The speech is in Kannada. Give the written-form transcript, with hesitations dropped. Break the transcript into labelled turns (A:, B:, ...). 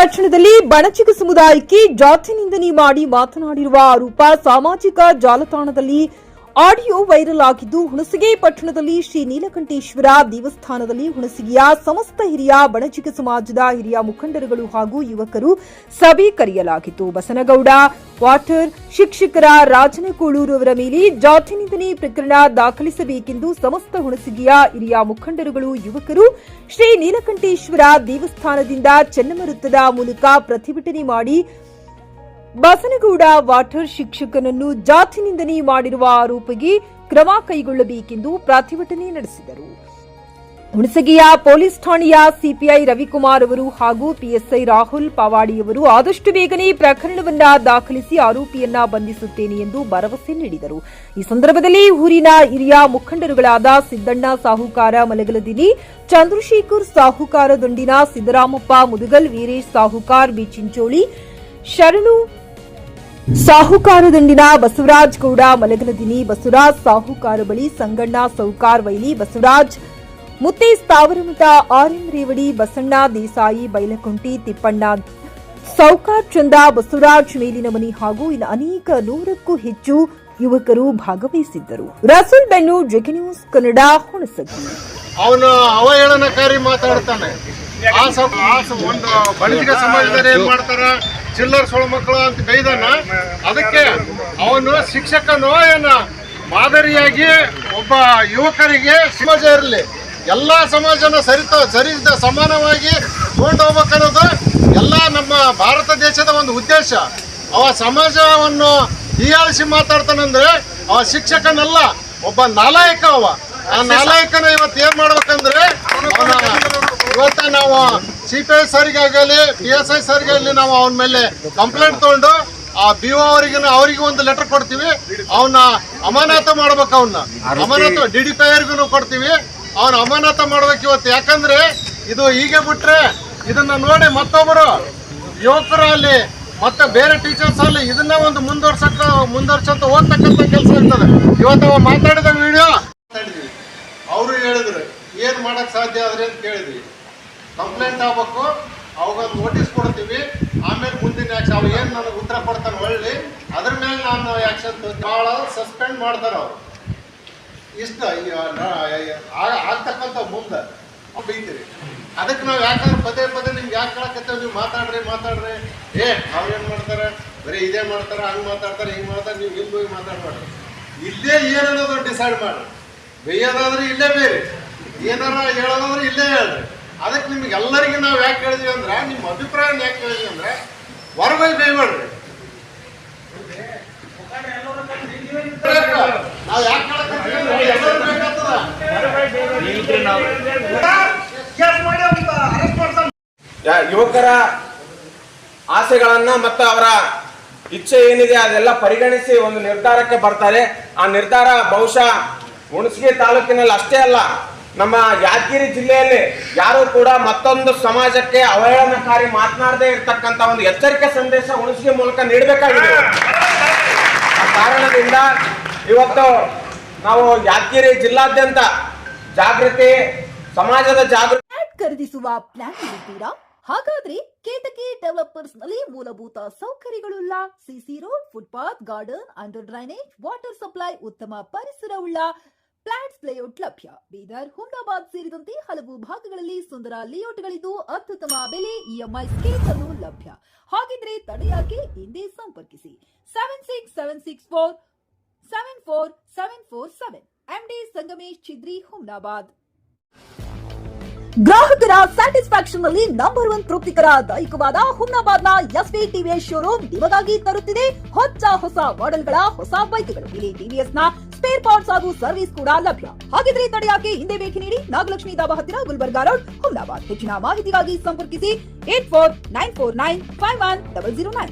A: ಪಟ್ಟಣದಲ್ಲಿ ಬಣಚಿಗ ಸಮುದಾಯಕ್ಕೆ ಜಾತಿ ನಿಂದನೆ ಮಾಡಿ ಮಾತನಾಡಿರುವ ಆರೋಪ ಸಾಮಾಜಿಕ ಜಾಲತಾಣದಲ್ಲಿ ಆಡಿಯೋ ವೈರಲ್ ಆಗಿದ್ದು, ಹುಣಸಗಿ ಪಟ್ಟಣದಲ್ಲಿ ಶ್ರೀ ನೀಲಕಂಠೇಶ್ವರ ದೇವಸ್ಥಾನದಲ್ಲಿ ಹುಣಸಗಿಯ ಸಮಸ್ತ ಹಿರಿಯ ಬಣಚಿಗ ಸಮಾಜದ ಹಿರಿಯ ಮುಖಂಡರುಗಳು ಹಾಗೂ ಯುವಕರು ಸಭೆ ಕರೆಯಲಾಗಿತ್ತು. ಬಸನಗೌಡ ವಾಟರ್ ಶಿಕ್ಷಕರ ರಾಜನಕೋಳೂರು ಅವರ ಮೇಲೆ ಜಾತಿ ನಿಂದನೆ ಪ್ರಕರಣ ದಾಖಲಿಸಬೇಕೆಂದು ಸಮಸ್ತ ಹುಣಸಗಿಯ ಹಿರಿಯ ಮುಖಂಡರುಗಳು ಯುವಕರು ಶ್ರೀ ನೀಲಕಂಠೇಶ್ವರ ದೇವಸ್ಥಾನದಿಂದ ಚೆನ್ನಮರುತ್ತದ ಮೂಲಕ ಪ್ರತಿಭಟನೆ ಮಾಡಿ ಬಸನಗೌಡ ವಾಟರ್ ಶಿಕ್ಷಕನನ್ನು ಜಾತಿ ನಿಂದನೆ ಮಾಡಿರುವ ಆರೋಪಿಗೆ ಕ್ರಮ ಕೈಗೊಳ್ಳಬೇಕೆಂದು ಪ್ರತಿಭಟನೆ ನಡೆಸಿದರು. ಹುಣಸಗಿಯ ಪೊಲೀಸ್ ಠಾಣೆಯ ಸಿಪಿಐ ರವಿಕುಮಾರ್ ಅವರು ಹಾಗೂ ಪಿಎಸ್ಐ ರಾಹುಲ್ ಪವಾಡಿಯವರು ಆದಷ್ಟು ಬೇಗನೆ ಪ್ರಕರಣವನ್ನ ದಾಖಲಿಸಿ ಆರೋಪಿಯನ್ನ ಬಂಧಿಸುತ್ತೇನೆ ಎಂದು ಭರವಸೆ ನೀಡಿದರು. ಈ ಸಂದರ್ಭದಲ್ಲಿ ಊರಿನ ಹಿರಿಯ ಮುಖಂಡರುಗಳಾದ ಸಿದ್ದಣ್ಣ ಸಾಹುಕಾರ ಮಲಗಲದಿನಿ, ಚಂದ್ರಶೇಖರ್ ಸಾಹುಕಾರ ದಂಡಿನ, ಸಿದ್ದರಾಮಪ್ಪ ಮುದುಗಲ್, ವೀರೇಶ್ ಸಾಹುಕಾರ್ ಬಿಚಿಂಚೋಳಿ, ಶರಣು ಸಾಹುಕಾರ ದಂಡಿನ, ಬಸವರಾಜ್ ಗೌಡ ಮಲಗಲದಿನಿ, ಬಸವರಾಜ್ ಸಾಹುಕಾರ ಬಳಿ, ಸಂಗಣ್ಣ ಸೌಕಾರ್ ವೈಲಿ, ಬಸವರಾಜ್ ಮುತ್ತೆ ಸ್ಥಾವರಮಠ, ಆರ್ಎಂ ರೇವಡಿ, ಬಸಣ್ಣ ದೇಸಾಯಿ ಬೈಲಕುಂಟಿ, ತಿಪ್ಪಣ್ಣ ಸೌಕಾರ್ ಚಂದ, ಬಸವರಾಜ್ ಮೇಲಿನಮನಿ ಹಾಗೂ ಇನ್ನು ಅನೇಕ 100ಕ್ಕೂ ಹೆಚ್ಚು ಯುವಕರು ಭಾಗವಹಿಸಿದ್ದರು. ರಸೂಲ್ ಬೆನ್ನು, ಜೆಕೆ ನ್ಯೂಸ್ ಕನ್ನಡ, ಹುಣಸಗಿ.
B: ಅವನು ಅವಹೇಳನಕಾರಿ ಮಾತಾಡ್ತಾನೆ. ಒಂದು ಬಣಜಿಗ ಸಮಾಜದಲ್ಲಿ ಏನ್ ಮಾಡ್ತಾರ, ಚಿಲ್ಲರ್ ಸೊಳ ಮಕ್ಕಳು ಅಂತ ಬೈದಾನ. ಅದಕ್ಕೆ ಅವನು ಶಿಕ್ಷಕನು ಏನ ಮಾದರಿಯಾಗಿ ಒಬ್ಬ ಯುವಕರಿಗೆ ಸಮಾಜ ಇರಲಿ, ಎಲ್ಲಾ ಸಮಾಜನ ಸರಿದ ಸಮಾನವಾಗಿ ತಗೊಂಡು ಹೋಗ್ಬೇಕನ್ನೋದು ಎಲ್ಲ ನಮ್ಮ ಭಾರತ ದೇಶದ ಒಂದು ಉದ್ದೇಶ. ಅವ ಸಮಾಜವನ್ನು ಹೀಯಾಳಿಸಿ ಮಾತಾಡ್ತಾನಂದ್ರೆ ಅವ ಶಿಕ್ಷಕನಲ್ಲ, ಒಬ್ಬ ನಾಲಾಯಕ. ಆ ನಾಲಾಯಕನ ಇವತ್ತು ಏನ್ ಮಾಡ್ಬೇಕಂದ್ರೆ ಇವತ್ತ ನಾವು ಸಿಪಿಐ ಸರ್ಗಾಗಲಿ PSI ಸರ್ಗಾಗಲಿ ನಾವು ಅವನ ಮೇಲೆ ಕಂಪ್ಲೇಂಟ್ ತಗೊಂಡು ಆ BO ಅವ್ರಿಗೆ ಒಂದು ಲೆಟರ್ ಕೊಡ್ತೀವಿ. ಅವನ್ನ ಅಮಾನತ ಮಾಡ್ಬೇಕು. ಅವನ್ನ ಅಮಾನತ DDPIರ್ಗೂ ಕೊಡ್ತೀವಿ. ಅವನ ಅಮಾನತ ಮಾಡ್ಬೇಕು ಇವತ್ತು. ಯಾಕಂದ್ರೆ ಇದು ಹೀಗೆ ಬಿಟ್ರೆ ಇದನ್ನ ನೋಡಿ ಮತ್ತೊಬ್ಬರು ಯುವಕರು ಅಲ್ಲಿ ಮತ್ತೆ ಬೇರೆ ಟೀಚರ್ಸ್ ಅಲ್ಲಿ ಇದನ್ನ ಒಂದು ಮುಂದುವರ್ಸಂತ ಹೋಗ್ತಕ್ಕಂಥ ಕೆಲಸ ಇರ್ತದೆ. ಇವತ್ತು ಅವ ಮಾತಾಡಿದ ವಿಡಿಯೋ ಮಾತಾಡಿದ್ವಿ. ಅವರು ಹೇಳಿದ್ರು ಏನ್ ಮಾಡಕ್ ಸಾಧ್ಯ ಆದ್ರೆ ಅಂತ ಕೇಳಿದ್ವಿ. ಕಂಪ್ಲೇಂಟ್ ಆಗ್ಬೇಕು, ಅವಾಗ ನೋಟಿಸ್ ಕೊಡ್ತೀವಿ, ಆಮೇಲೆ ಮುಂದಿನ ಆಕ್ಷನ್ ಅವ್ ಏನ್ ನನಗೆ ಉತ್ತರ ಕೊಡ್ತಾನೆ ಒಳ್ಳೆ ಅದ್ರ ಮೇಲೆ ನಾನು ಆಕ್ಷನ್ ಭಾಳ ಸಸ್ಪೆಂಡ್ ಮಾಡ್ತಾರ ಅವ್ರು. ಇಷ್ಟ ಆಗ್ತಕ್ಕಂಥ ಮುಂದೆ ಬೈತೀರಿ. ಅದಕ್ಕೆ ನಾವು ಯಾಕಂದ್ರೆ ಪದೇ ನಿಮ್ಗೆ ಯಾಕೆ ಕೇಳಕತ್ತೇವೆ, ನೀವು ಮಾತಾಡ್ರಿ ಅವ್ರೇನ್ ಮಾಡ್ತಾರೆ, ಬರೀ ಇದೇ ಮಾಡ್ತಾರೆ, ಹಂಗೆ ಮಾತಾಡ್ತಾರೆ, ಹಿಂಗೆ ಮಾಡ್ತಾರೆ, ನೀವು ಹಿಂಗೆ ಹೋಗಿ ಮಾತಾಡ್ಬಾರ್ದು. ಇಲ್ಲೇ ಏನನ್ನೋದು ಡಿಸೈಡ್ ಮಾಡ್ರಿ. ಬೇಯೋದಾದ್ರೆ ಇಲ್ಲೇ ಬೇರೆ, ಏನಾರ ಹೇಳೋದಾದ್ರೆ ಇಲ್ಲೇ ಹೇಳ್ರಿ. ಅದಕ್ಕೆ ನಿಮ್ಗೆ ಎಲ್ಲರಿಗೂ ನಾವು ಯಾಕೆ ಹೇಳಿದ್ವಿ ಅಂದ್ರೆ, ನಿಮ್ಮ ಅಭಿಪ್ರಾಯ ಯಾಕೆ ಹೇಳಿದ್ವಿ ಅಂದ್ರೆ ಹೊರಗೋಗಿ ಬೇಯ್ಬೇಡ್ರಿ. ನಾವು ಯಾಕೆ
C: ಯುವಕರ ಆಸೆಗಳನ್ನ ಮತ್ತು ಅವರ ಇಚ್ಛೆ ಏನಿದೆ ಅದೆಲ್ಲ ಪರಿಗಣಿಸಿ ಒಂದು ನಿರ್ಧಾರಕ್ಕೆ ಬರ್ತಾರೆ. ಆ ನಿರ್ಧಾರ ಬಹುಶಃ ಹುಣಸಗಿ ತಾಲೂಕಿನಲ್ಲಿ ಅಷ್ಟೇ ಅಲ್ಲ, ನಮ್ಮ ಯಾದಗಿರಿ ಜಿಲ್ಲೆಯಲ್ಲಿ ಯಾರು ಕೂಡ ಮತ್ತೊಂದು ಸಮಾಜಕ್ಕೆ ಅವಹೇಳನಕಾರಿ ಮಾತನಾಡದೇ ಇರತಕ್ಕಂತ ಒಂದು ಎಚ್ಚರಿಕೆ ಸಂದೇಶ ಹುಣಸಗಿ ಮೂಲಕ ನೀಡಬೇಕಾಗಿದೆ. ಆ ಕಾರಣದಿಂದ ಇವತ್ತು ನಾವು ಯಾದಗಿರಿ ಜಿಲ್ಲಾದ್ಯಂತ ಜಾಗೃತಿ ಸಮಾಜದ ಜಾಗೃತಿ
A: ಖರೀದಿಸುವ ಪ್ಲಾನ್ ಇದ್ದೀರಾ? ಹಾಗಾದ್ರೆ ಕೇತಕಿ ಡೆವಲಪರ್ಸ್ ನಲ್ಲಿ ಮೂಲಭೂತ ಸೌಕರ್ಯಗಳುಳ್ಳ CC road, footpath, garden, under drainage, water supply, ಉತ್ತಮ ಪರಿಸರವುಳ್ಳ ಫ್ಲಾಟ್ಸ್ ಲೇಔಟ್ ಲಭ್ಯ. ಬೀದರ್, ಹುಮ್ನಾಬಾದ್ ಸೇರಿದಂತೆ ಹಲವು ಭಾಗಗಳಲ್ಲಿ ಸುಂದರ ಲೇಔಟ್ಗಳಿದ್ದು ಅತ್ಯುತ್ತಮ ಬೆಲೆ, EMI ಸ್ಕೀಮ್ಸ್ ಅನ್ನು ಲಭ್ಯ. ಹಾಗಿದ್ರೆ ತಡೆಯಾಕೆ ಹಿಂದೆ ಸಂಪರ್ಕಿಸಿ 7676474747 MD ಸಂಗಮೇಶ್ ಚಿದ್ರಿ, ಹುಮ್ನಾಬಾದ್. ಗ್ರಾಹಕರ ಸ್ಯಾಟಿಸ್ಫ್ಯಾಕ್ಷನ್ ನಲ್ಲಿ ನಂಬರ್ 1 ತೃಪ್ತಿಕರ ದಾಯಕವಾದ ಹುಮ್ನಾಬಾದ್ನ SV TVS ಶೋರೂಮ್ ನಿಮಗಾಗಿ ತರುತ್ತಿದೆ ಹೊಸ ಮಾಡೆಲ್ಗಳ ಹೊಸ ಬೈಕ್ಗಳು. ಇಲ್ಲಿ TVS ನ ಸ್ಪೇರ್ ಪಾರ್ಟ್ಸ್ ಹಾಗೂ ಸರ್ವಿಸ್ ಕೂಡ ಲಭ್ಯ. ಹಾಗಿದ್ರೆ ತಡೆಯಾಕೆ ಹಿಂದೆ ಭೇಟಿ ನೀಡಿ ನಾಗಲಕ್ಷ್ಮಿ ದಾಬಾ ಹತ್ತಿರ, ಗುಲ್ಬರ್ಗಾ ರೋಡ್, ಹುಮ್ನಾಬಾದ್. ಹೆಚ್ಚಿನ ಮಾಹಿತಿಗಾಗಿ ಸಂಪರ್ಕಿಸಿ 8494951009.